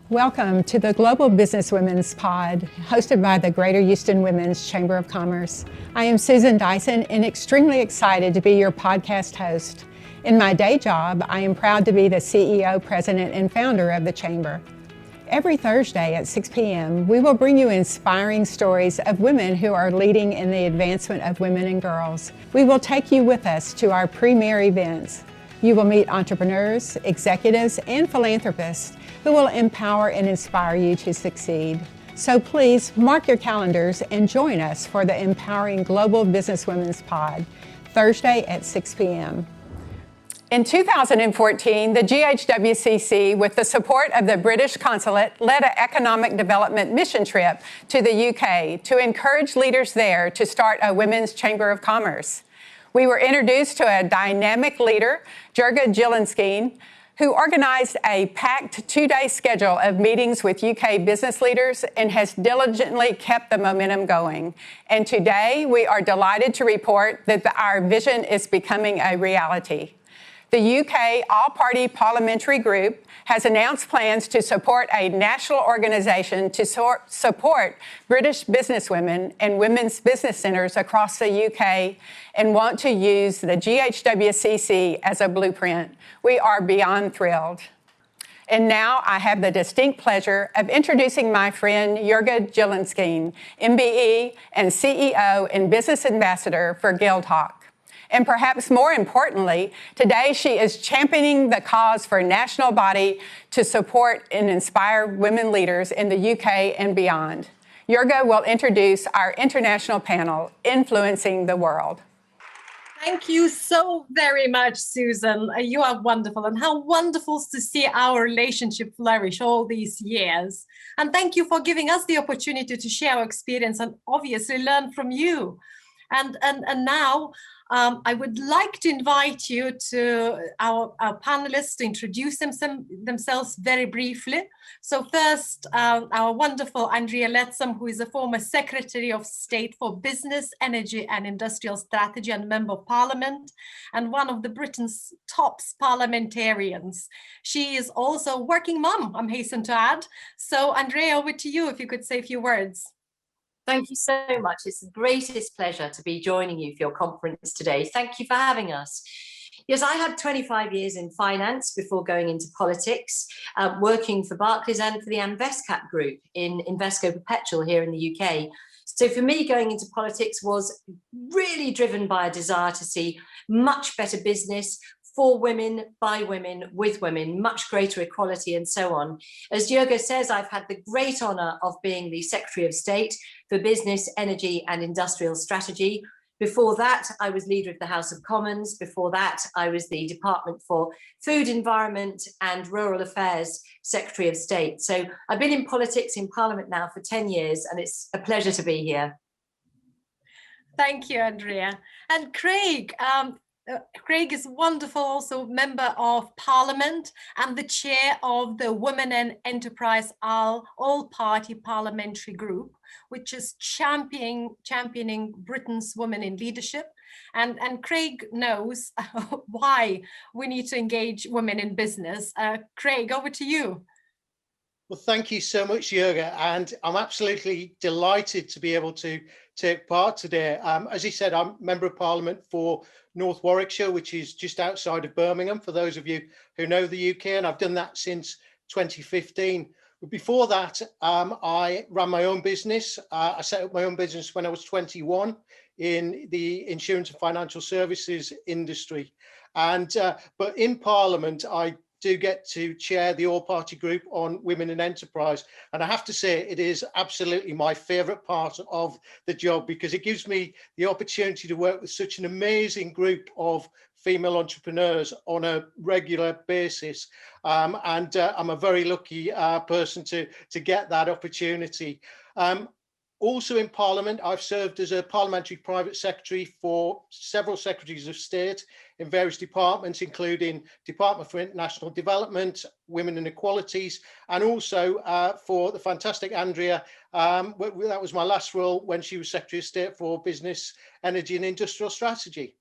Welcome to the Global Businesswomen's Pod, hosted by the Greater Houston Women's Chamber of Commerce. I am Susan Dyson and extremely excited to be your podcast host. In my day job, I am proud to be the CEO, President, and founder of the Chamber. Every Thursday at 6 p.m., we will bring you inspiring stories of women who are leading in the advancement of women and girls. We will take you with us to our premier events. You will meet entrepreneurs, executives, and philanthropists who will empower and inspire you to succeed. So please mark your calendars and join us for the Empowering Global Businesswomen's Pod, Thursday at 6 p.m. In 2014, the GHWCC, with the support of the British Consulate, led an economic development mission trip to the UK to encourage leaders there to start a Women's Chamber of Commerce. We were introduced to a dynamic leader, Jurga Zilinskiene, who organized a packed two-day schedule of meetings with UK business leaders and has diligently kept the momentum going. And today, we are delighted to report that our vision is becoming a reality. The UK All-Party Parliamentary Group has announced plans to support a national organization to support British businesswomen and women's business centers across the UK and want to use the GHWCC as a blueprint. We are beyond thrilled. And now I have the distinct pleasure of introducing my friend Jurga Zilinskiene, MBE and CEO and Business Ambassador for Guildhawk. And perhaps more importantly, today she is championing the cause for a national body to support and inspire women leaders in the UK and beyond. Jurga will introduce our international panel, Influencing the World. Thank you so very much, Susan. You are wonderful, and how wonderful to see our relationship flourish all these years. And thank you for giving us the opportunity to share our experience and obviously learn from you. And now, I would like to invite you to our panelists to introduce themselves very briefly. So first, our wonderful Andrea Leadsom, who is a former Secretary of State for Business, Energy and Industrial Strategy and Member of Parliament, and one of the Britain's top parliamentarians. She is also a working mum, I'm hasten to add. So Andrea, over to you, if you could say a few words. Thank you so much. It's the greatest pleasure to be joining you for your conference today. Thank you for having us. Yes, I had 25 years in finance before going into politics, working for Barclays and for the Investcap Group in Invesco Perpetual here in the UK. So for me, going into politics was really driven by a desire to see much better business for women, by women, with women, much greater equality and so on. As Jurga says, I've had the great honour of being the Secretary of State for Business, Energy and Industrial Strategy. Before that, I was leader of the House of Commons. Before that, I was the Department for Food, Environment and Rural Affairs Secretary of State. So I've been in politics in Parliament now for 10 years, and it's a pleasure to be here. Thank you, Andrea. And Craig, Craig is wonderful, also member of Parliament and the chair of the Women and Enterprise All-Party Parliamentary Group, which is championing Britain's women in leadership. And Craig knows why we need to engage women in business. Craig, over to you. Well, thank you so much, Jurga, and I'm absolutely delighted to be able to take part today. As he said, I'm Member of Parliament for North Warwickshire, which is just outside of Birmingham, for those of you who know the UK, and I've done that since 2015. But before that, I ran my own business. I set up my own business when I was 21 in the insurance and financial services industry. And but in Parliament, I do get to chair the all-party group on women in enterprise. And I have to say, it is absolutely my favourite part of the job, because it gives me the opportunity to work with such an amazing group of female entrepreneurs on a regular basis. And I'm a very lucky person to get that opportunity. Also in Parliament, I've served as a parliamentary private secretary for several secretaries of state in various departments, including Department for International Development, Women and Equalities, and also for the fantastic Andrea. That was my last role when she was Secretary of State for Business, Energy and Industrial Strategy.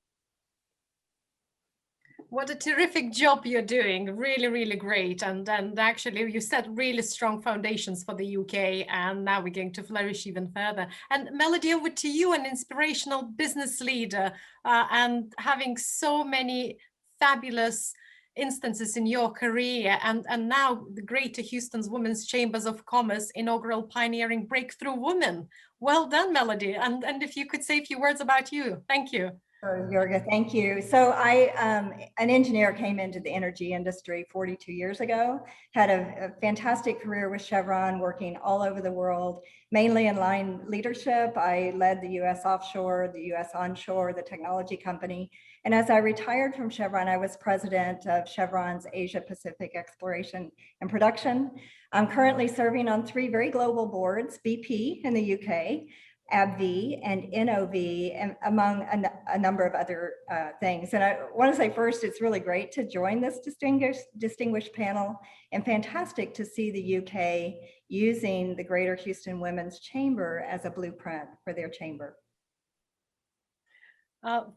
What a terrific job you're doing. Really, really great. And actually you set really strong foundations for the UK, and now we're going to flourish even further. And Melody, over to you, an inspirational business leader, and having so many fabulous instances in your career, and now the Greater Houston's Women's Chambers of Commerce inaugural pioneering Breakthrough Women. Well done, Melody. And if you could say a few words about you. Thank you. Sure, Jurga, thank you. So an engineer, came into the energy industry 42 years ago, had a fantastic career with Chevron, working all over the world, mainly in line leadership. I led the US offshore, the US onshore, the technology company. And as I retired from Chevron, I was president of Chevron's Asia Pacific Exploration and Production. I'm currently serving on 3 very global boards, BP in the UK, AbbVie and NOV, and among a number of other things. And I want to say first, it's really great to join this distinguished panel, and fantastic to see the UK using the Greater Houston Women's Chamber as a blueprint for their chamber.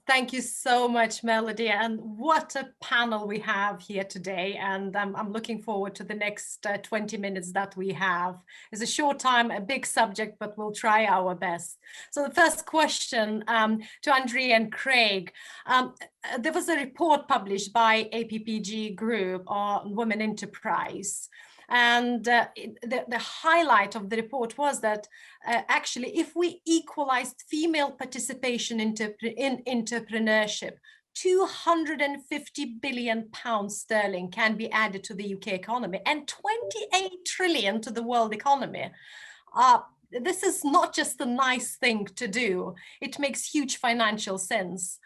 Thank you so much, Melody. And what a panel we have here today. And I'm looking forward to the next 20 minutes that we have. It's a short time, a big subject, but we'll try our best. So the first question to Andrea and Craig. There was a report published by APPG Group on Women Enterprise. And the highlight of the report was that actually, if we equalized female participation in entrepreneurship, 250 billion pounds sterling can be added to the UK economy, and 28 trillion to the world economy. This is not just a nice thing to do. It makes huge financial sense.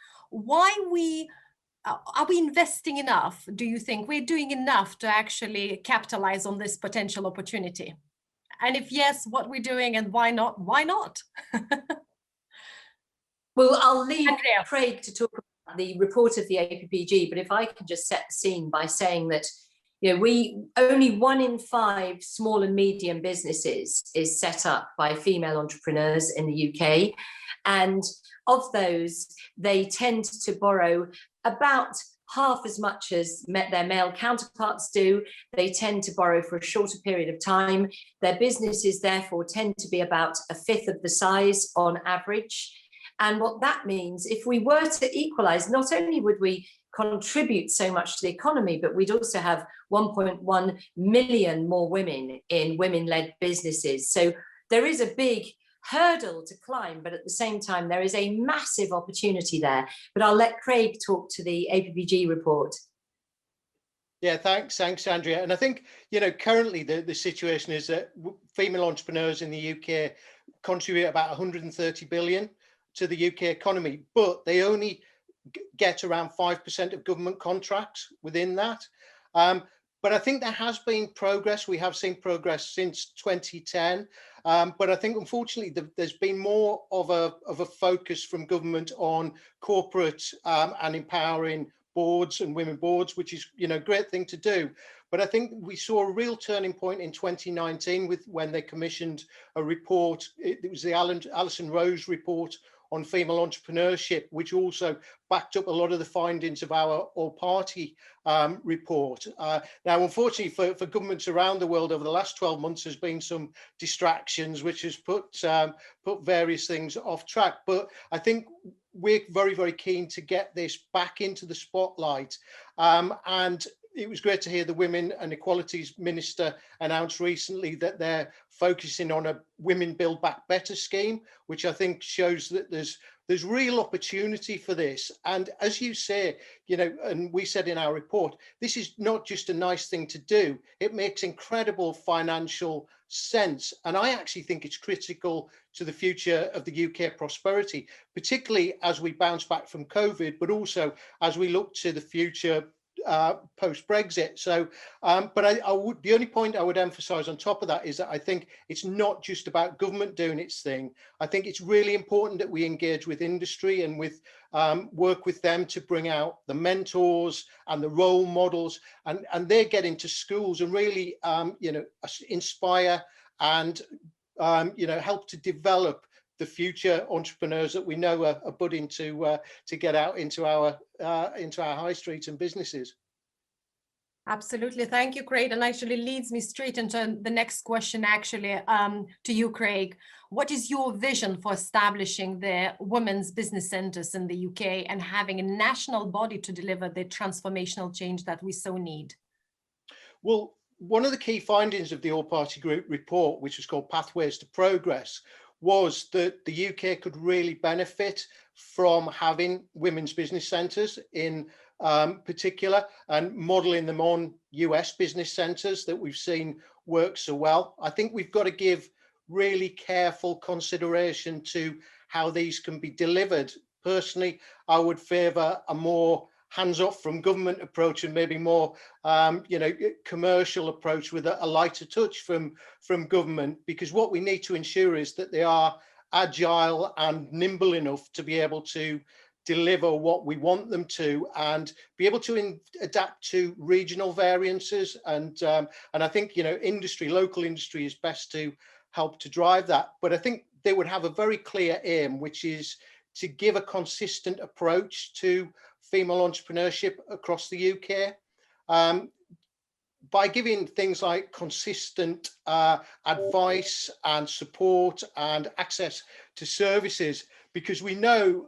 Are we investing enough? Do you think we're doing enough to actually capitalize on this potential opportunity? And if yes, what we're doing, and why not? Why not? Well, I'll leave Andrea. Craig to talk about the report of the APPG, but if I can just set the scene by saying that, you know, only 1 in 5 small and medium businesses is set up by female entrepreneurs in the UK. And of those, they tend to borrow about half as much as their male counterparts do. They tend to borrow for a shorter period of time. Their businesses therefore tend to be about 1/5 of the size on average. And what that means, if we were to equalize, not only would we contribute so much to the economy, but we'd also have 1.1 million more women in women-led businesses. So there is a big hurdle to climb, but at the same time, there is a massive opportunity there. But I'll let Craig talk to the APPG report. Yeah, thanks, Andrea. And I think, you know, currently the situation is that female entrepreneurs in the UK contribute about 130 billion to the UK economy, but they only get around 5% of government contracts within that. But I think there has been progress. We have seen progress since 2010. But I think, unfortunately, there's been more of a focus from government on corporate and empowering boards and women boards, which is, you know, a great thing to do. But I think we saw a real turning point in 2019 when they commissioned a report. It was the Alison Rose report on female entrepreneurship, which also backed up a lot of the findings of our all-party report. Now, unfortunately, for governments around the world over the last 12 months, there's been some distractions, which has put various things off track. But I think we're very, very keen to get this back into the spotlight. And it was great to hear the Women and Equalities Minister announce recently that they're focusing on a Women Build Back Better scheme, which I think shows that there's real opportunity for this. And as you say, you know, and we said in our report, this is not just a nice thing to do. It makes incredible financial sense. And I actually think it's critical to the future of the UK prosperity, particularly as we bounce back from COVID, but also as we look to the future post-Brexit. So, but the only point I would emphasize on top of that is that I think it's not just about government doing its thing. I think it's really important that we engage with industry and with work with them to bring out the mentors and the role models, and they get into schools and really, you know, inspire and, you know, help to develop the future entrepreneurs that we know are budding to get out into our high streets and businesses. Absolutely. Thank you, Craig. And actually leads me straight into the next question, actually, to you, Craig. What is your vision for establishing the women's business centres in the UK and having a national body to deliver the transformational change that we so need? Well, one of the key findings of the All-Party Group report, which was called Pathways to Progress, was that the UK could really benefit from having women's business centres in particular, and modelling them on US business centres that we've seen work so well. I think we've got to give really careful consideration to how these can be delivered. Personally, I would favour a more hands-off from government approach and maybe more commercial approach with a lighter touch from government, because what we need to ensure is that they are agile and nimble enough to be able to deliver what we want them to and be able to adapt to regional variances. And I think, local industry is best to help to drive that. But I think they would have a very clear aim, which is to give a consistent approach to female entrepreneurship across the UK. By giving things like consistent advice and support and access to services, because we know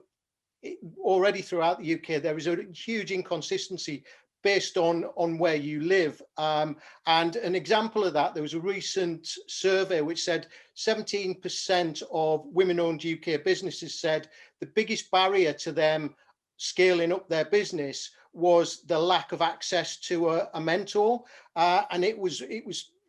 already throughout the UK there is a huge inconsistency based on where you live. And an example of that, there was a recent survey which said 17% of women-owned UK businesses said the biggest barrier to them scaling up their business was the lack of access to a mentor, and it was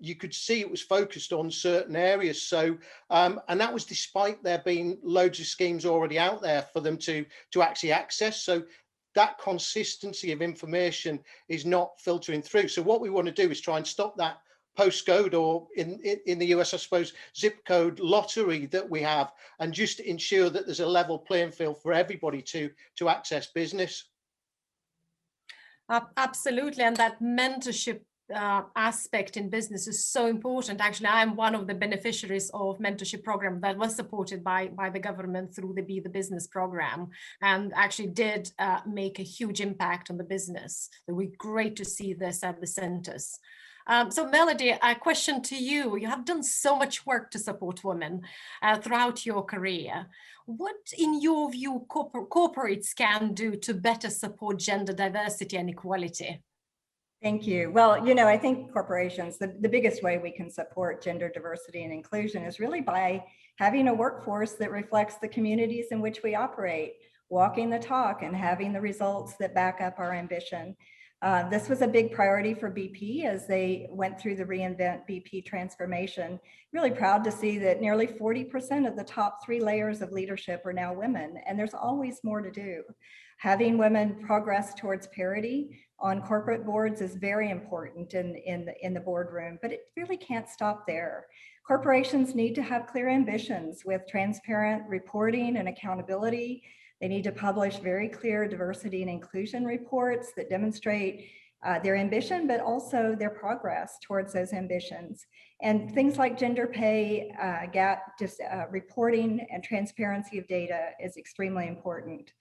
you could see it was focused on certain areas. So and that was despite there being loads of schemes already out there for them to actually access. So that consistency of information is not filtering through. So what we want to do is try and stop that postcode, or in the US, I suppose, zip code lottery that we have, and just ensure that there's a level playing field for everybody to access business. Absolutely, and that mentorship aspect in business is so important. Actually, I'm one of the beneficiaries of mentorship program that was supported by the government through the Be the Business program, and actually did make a huge impact on the business. It would be great to see this at the centres. So Melody, a question to you. You have done so much work to support women throughout your career. What, in your view, corporates can do to better support gender diversity and equality? Thank you. Well, I think corporations, the biggest way we can support gender diversity and inclusion is really by having a workforce that reflects the communities in which we operate, walking the talk and having the results that back up our ambition. This was a big priority for BP as they went through the Reinvent BP transformation. Really proud to see that nearly 40% of the top 3 layers of leadership are now women, and there's always more to do. Having women progress towards parity on corporate boards is very important in the boardroom, but it really can't stop there. Corporations need to have clear ambitions with transparent reporting and accountability. They need to publish very clear diversity and inclusion reports that demonstrate their ambition, but also their progress towards those ambitions. And things like gender pay gap reporting and transparency of data is extremely important.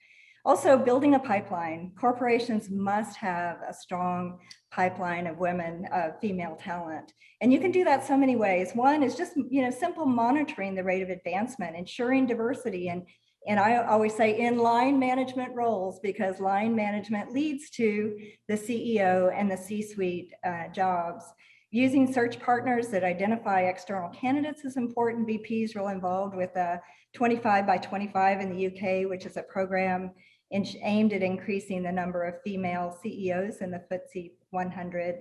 Also, building a pipeline. Corporations must have a strong pipeline of women, female talent. And you can do that so many ways. One is just, simple monitoring the rate of advancement, ensuring diversity, and I always say in line management roles, because line management leads to the CEO and the C-suite jobs. Using search partners that identify external candidates is important. BP is real involved with 25 by 25 in the UK, which is a program aimed at increasing the number of female CEOs in the FTSE 100.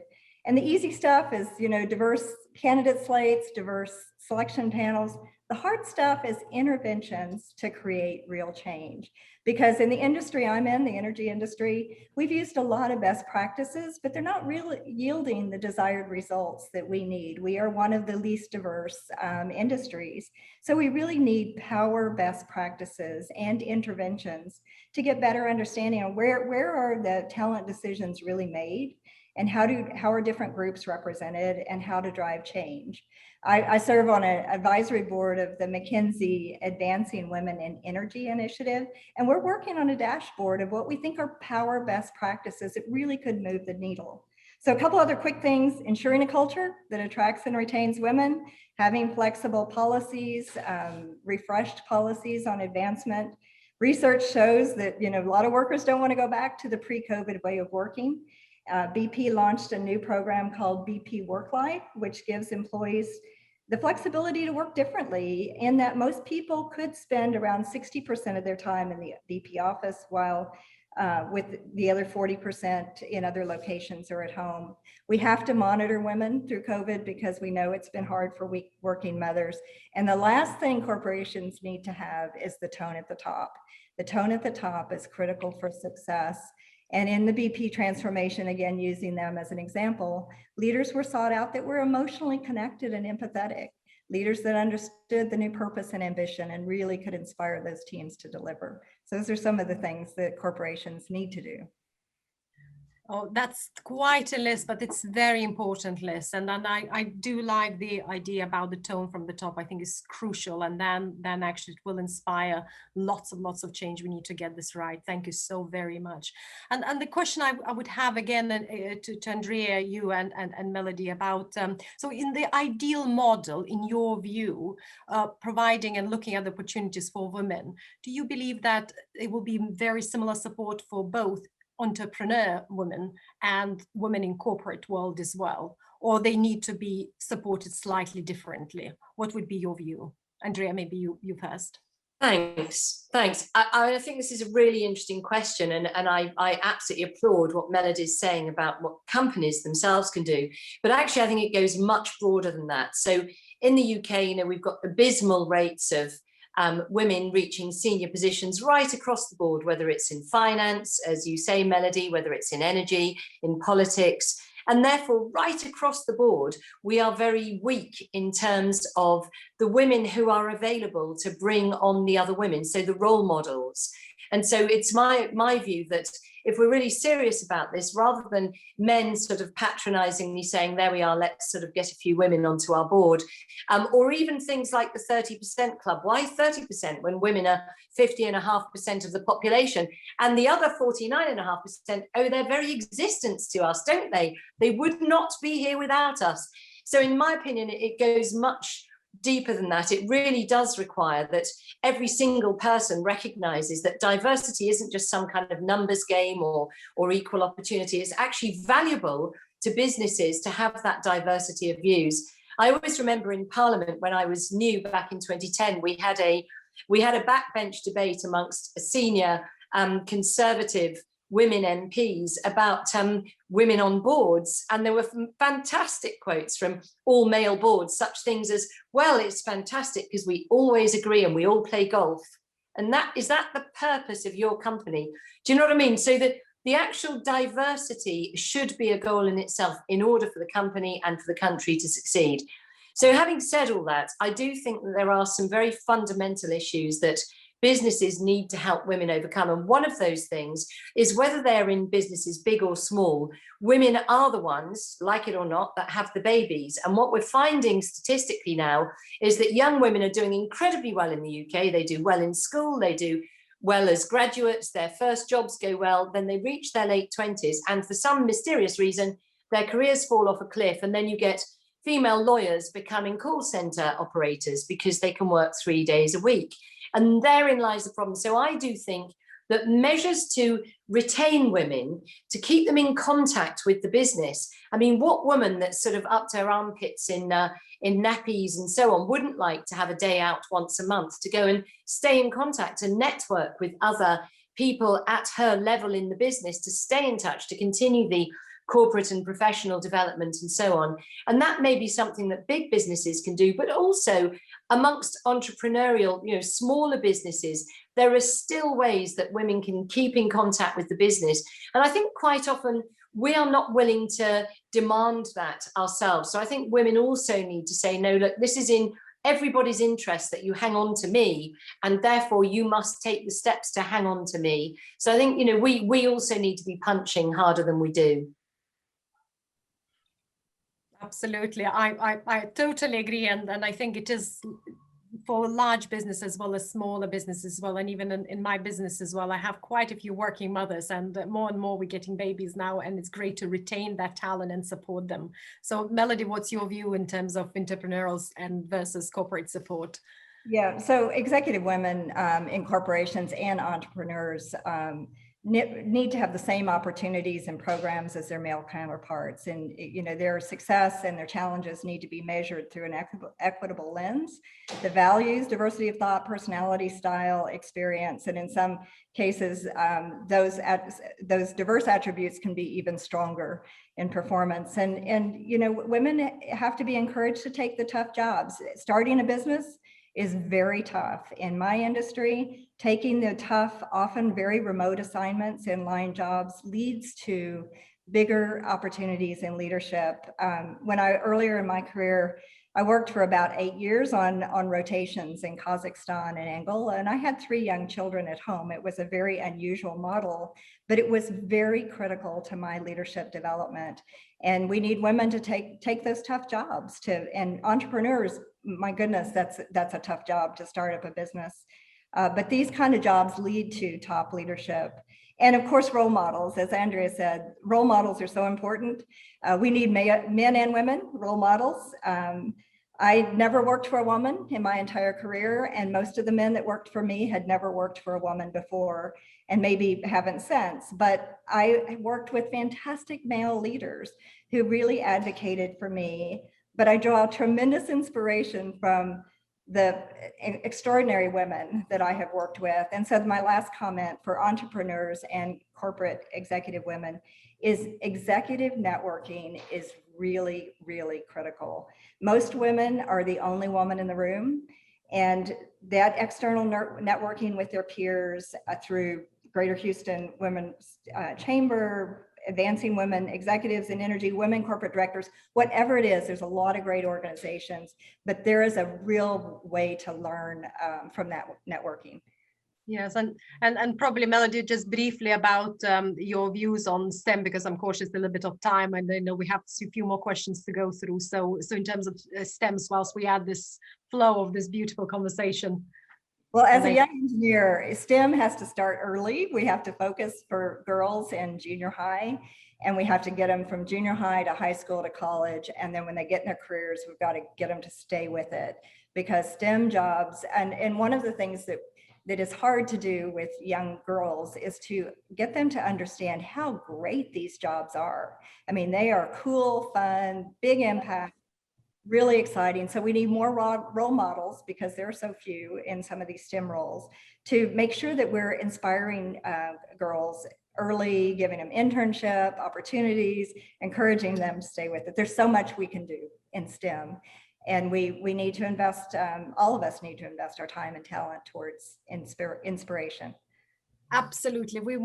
And the easy stuff is, diverse candidate slates, diverse selection panels. The hard stuff is interventions to create real change. Because in the industry I'm in, the energy industry, we've used a lot of best practices, but they're not really yielding the desired results that we need. We are one of the least diverse industries. So we really need power best practices and interventions to get better understanding of where are the talent decisions really made, and how are different groups represented and how to drive change. I serve on an advisory board of the McKinsey Advancing Women in Energy initiative, and we're working on a dashboard of what we think are power best practices that really could move the needle. So a couple other quick things: ensuring a culture that attracts and retains women, having flexible policies, refreshed policies on advancement. Research shows that, a lot of workers don't want to go back to the pre-COVID way of working. BP launched a new program called BP Work Life, which gives employees the flexibility to work differently, in that most people could spend around 60% of their time in the BP office, while with the other 40% in other locations or at home. We have to monitor women through COVID because we know it's been hard for working mothers. And the last thing corporations need to have is the tone at the top. The tone at the top is critical for success. And in the BP transformation, again, using them as an example, leaders were sought out that were emotionally connected and empathetic, leaders that understood the new purpose and ambition and really could inspire those teams to deliver. So those are some of the things that corporations need to do. Oh, that's quite a list, but it's a very important list. And then I do like the idea about the tone from the top. I think is crucial. And then actually it will inspire lots of change. We need to get this right. Thank you so very much. And the question I would have again to Andrea, you and Melody about, so in the ideal model, in your view, providing and looking at the opportunities for women, do you believe that it will be very similar support for both entrepreneur women and women in corporate world as well, or they need to be supported slightly differently? What would be your view? Andrea, maybe you first. Thanks. I think this is a really interesting question, and I absolutely applaud what Melody is saying about what companies themselves can do. But actually, I think it goes much broader than that. So in the UK, we've got abysmal rates of women reaching senior positions right across the board, whether it's in finance, as you say, Melody, whether it's in energy, in politics, and therefore right across the board, we are very weak in terms of the women who are available to bring on the other women, so the role models. And so it's my view that if we're really serious about this, rather than men sort of patronizingly saying, there we are, let's sort of get a few women onto our board, or even things like the 30% club. Why 30% when women are 50.5% of the population, and the other 49.5% owe their very existence to us, don't they? They would not be here without us. So in my opinion, it goes much deeper than that. It really does require that every single person recognizes that diversity isn't just some kind of numbers game or equal opportunity. It's actually valuable to businesses to have that diversity of views. I always remember in Parliament when I was new back in 2010, we had a backbench debate amongst senior Conservative women MPs about women on boards, and there were fantastic quotes from all male boards, such things as, well, it's fantastic because we always agree and we all play golf. And is that the purpose of your company? Do you know what I mean? So that the actual diversity should be a goal in itself in order for the company and for the country to succeed. So having said all that, I do think that there are some very fundamental issues that businesses need to help women overcome. And one of those things is whether they're in businesses big or small, women are the ones, like it or not, that have the babies. And what we're finding statistically now is that young women are doing incredibly well in the UK. They do well in school, they do well as graduates, their first jobs go well, then they reach their late 20s. And for some mysterious reason, their careers fall off a cliff. And then you get female lawyers becoming call center operators because they can work 3 days a week. And therein lies the problem. So I do think that measures to retain women, to keep them in contact with the business. I mean, what woman that's sort of up to her armpits in nappies and so on wouldn't like to have a day out once a month to go and stay in contact and network with other people at her level in the business, to stay in touch, to continue the corporate and professional development and so on. And that may be something that big businesses can do, but also amongst entrepreneurial, smaller businesses, there are still ways that women can keep in contact with the business. And I think quite often we are not willing to demand that ourselves. So I think women also need to say, no, look, this is in everybody's interest that you hang on to me, and therefore you must take the steps to hang on to me. So I think, we also need to be punching harder than we do. Absolutely. I totally agree. And I think it is for large business as well as smaller business as well. And even in my business as well, I have quite a few working mothers, and more we're getting babies now, and it's great to retain that talent and support them. So Melody, what's your view in terms of entrepreneurials and versus corporate support? Yeah, so executive women in corporations and entrepreneurs need to have the same opportunities and programs as their male counterparts, and their success and their challenges need to be measured through an equitable lens. The values, diversity of thought, personality, style, experience, and in some cases those diverse attributes can be even stronger in performance. And women have to be encouraged to take the tough jobs. Starting a business is very tough. In my industry, taking the tough, often very remote assignments in line jobs leads to bigger opportunities in leadership. Earlier in my career, I worked for about 8 years on rotations in Kazakhstan and Angola, and I had 3 young children at home. It was a very unusual model, but it was very critical to my leadership development. And we need women to take those tough jobs and entrepreneurs, my goodness, that's a tough job to start up a business. But these kind of jobs lead to top leadership. And of course, role models, as Andrea said, role models are so important. We need men and women role models. I never worked for a woman in my entire career, and most of the men that worked for me had never worked for a woman before, and maybe haven't since. But I worked with fantastic male leaders who really advocated for me. But I draw tremendous inspiration from the extraordinary women that I have worked with. And so my last comment for entrepreneurs and corporate executive women is executive networking is really, really critical. Most women are the only woman in the room, and that external networking with their peers through Greater Houston Women's Chamber, Advancing Women Executives in Energy, Women Corporate Directors, whatever it is, there's a lot of great organizations, but there is a real way to learn from that networking. Yes, and probably Melody, just briefly about your views on STEM, because I'm cautious a little bit of time, and I know we have a few more questions to go through. So in terms of STEMs, whilst we add this flow of this beautiful conversation. Well, as a young engineer, STEM has to start early. We have to focus for girls in junior high, and we have to get them from junior high to high school to college. And then when they get in their careers, we've got to get them to stay with it, because STEM jobs, and one of the things that is hard to do with young girls is to get them to understand how great these jobs are. I mean, they are cool, fun, big impact, really exciting. So we need more role models, because there are so few in some of these STEM roles, to make sure that we're inspiring girls early, giving them internship opportunities, encouraging them to stay with it. There's so much we can do in STEM. And we need to invest, all of us need to invest our time and talent towards inspiration. Absolutely. We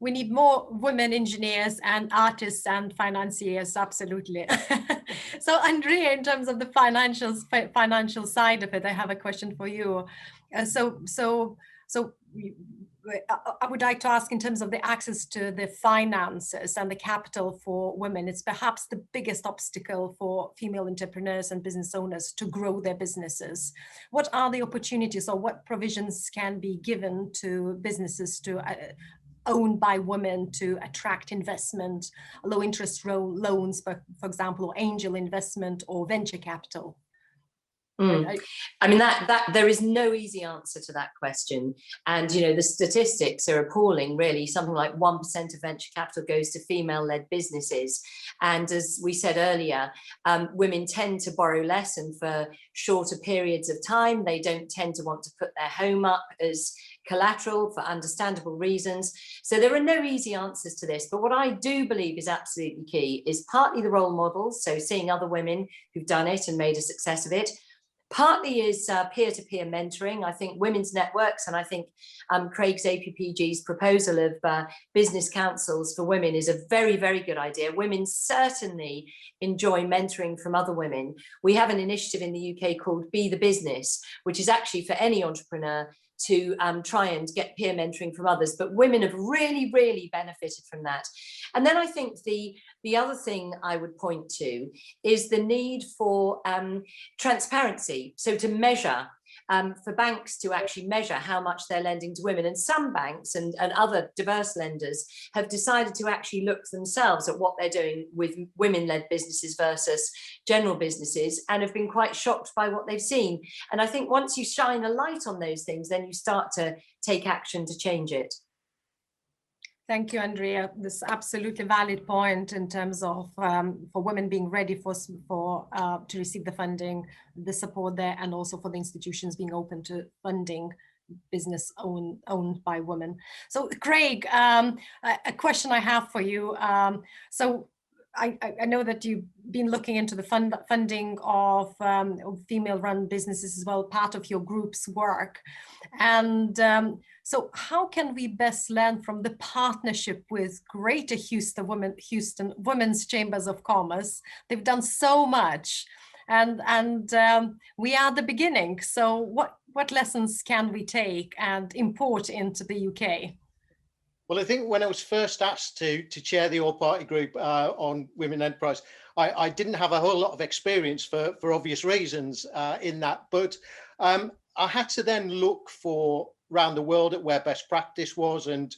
need more women engineers and artists and financiers. Absolutely. So Andrea, in terms of the financial side of it, I have a question for you. I would like to ask, in terms of the access to the finances and the capital for women, it's perhaps the biggest obstacle for female entrepreneurs and business owners to grow their businesses. What are the opportunities, or what provisions can be given to businesses to owned by women to attract investment, low interest loans, for example, or angel investment or venture capital? I mean, that there is no easy answer to that question. And, the statistics are appalling, really. Something like 1% of venture capital goes to female-led businesses. And as we said earlier, women tend to borrow less and for shorter periods of time. They don't tend to want to put their home up as collateral for understandable reasons. So there are no easy answers to this. But what I do believe is absolutely key is partly the role models. So seeing other women who've done it and made a success of it. Partly is peer-to-peer mentoring. I think women's networks, and I think Craig's APPG's proposal of business councils for women is a very, very good idea. Women certainly enjoy mentoring from other women. We have an initiative in the UK called Be the Business, which is actually for any entrepreneur to try and get peer mentoring from others, but women have really, really benefited from that. And then I think the other thing I would point to is the need for transparency. So to measure, for banks to actually measure how much they're lending to women. And some banks and other diverse lenders have decided to actually look themselves at what they're doing with women-led businesses versus general businesses, and have been quite shocked by what they've seen. And I think once you shine a light on those things, then you start to take action to change it. Thank you, Andrea. This is absolutely valid point in terms of for women being ready to receive the funding, the support there, and also for the institutions being open to funding business owned by women. So, Craig, a question I have for you. I know that you've been looking into the funding of female-run businesses as well, part of your group's work. And so how can we best learn from the partnership with Greater Houston Women's Chambers of Commerce? They've done so much, and we are the beginning. So what lessons can we take and import into the UK? Well, I think when I was first asked to chair the all-party group on women enterprise, I didn't have a whole lot of experience for obvious reasons in that. But I had to then look for around the world at where best practice was, and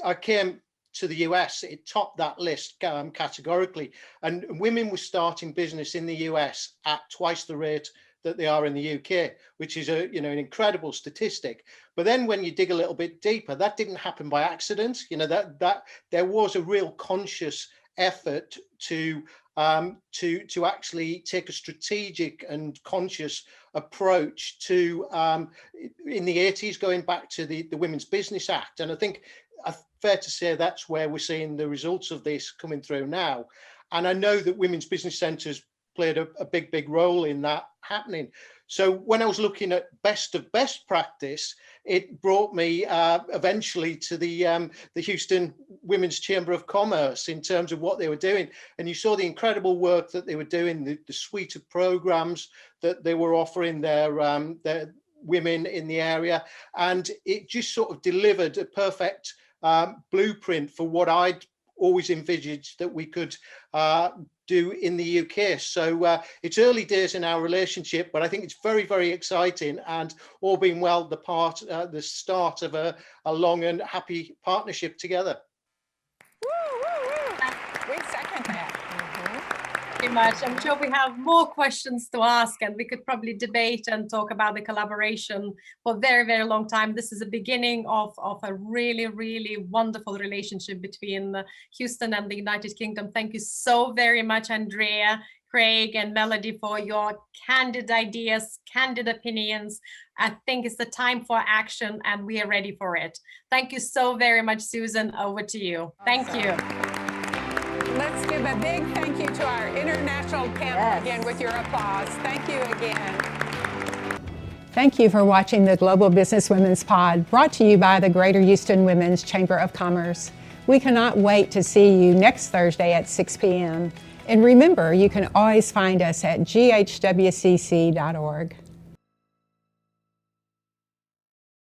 I came to the US. It topped that list categorically, and women were starting business in the US at twice the rate that they are in the UK, which is an incredible statistic. But then when you dig a little bit deeper, that didn't happen by accident. That there was a real conscious effort to actually take a strategic and conscious approach to in the 80s, going back to the Women's Business Act. And I think fair to say that's where we're seeing the results of this coming through now. And I know that women's business centres played a big role in that happening. So when I was looking at best of best practice, it brought me eventually to the Houston Women's Chamber of Commerce in terms of what they were doing. And you saw the incredible work that they were doing, the suite of programs that they were offering their women in the area. And it just sort of delivered a perfect blueprint for what I'd always envisaged that we could do in the UK. So it's early days in our relationship, but I think it's very, very exciting, and all being well, the start of a long and happy partnership together. Woo, woo, woo. We second that. Very much. I'm sure we have more questions to ask, and we could probably debate and talk about the collaboration for a very, very long time. This is the beginning of a really, really wonderful relationship between Houston and the United Kingdom. Thank you so very much, Andrea, Craig, and Melody, for your candid ideas, candid opinions. I think it's the time for action, and we are ready for it. Thank you so very much, Susan. Over to you. Thank you. Let's give a big thank you to our international panel again with your applause. Thank you again. Thank you for watching the Global Business Women's Pod, brought to you by the Greater Houston Women's Chamber of Commerce. We cannot wait to see you next Thursday at 6 p.m. And remember, you can always find us at GHWCC.org.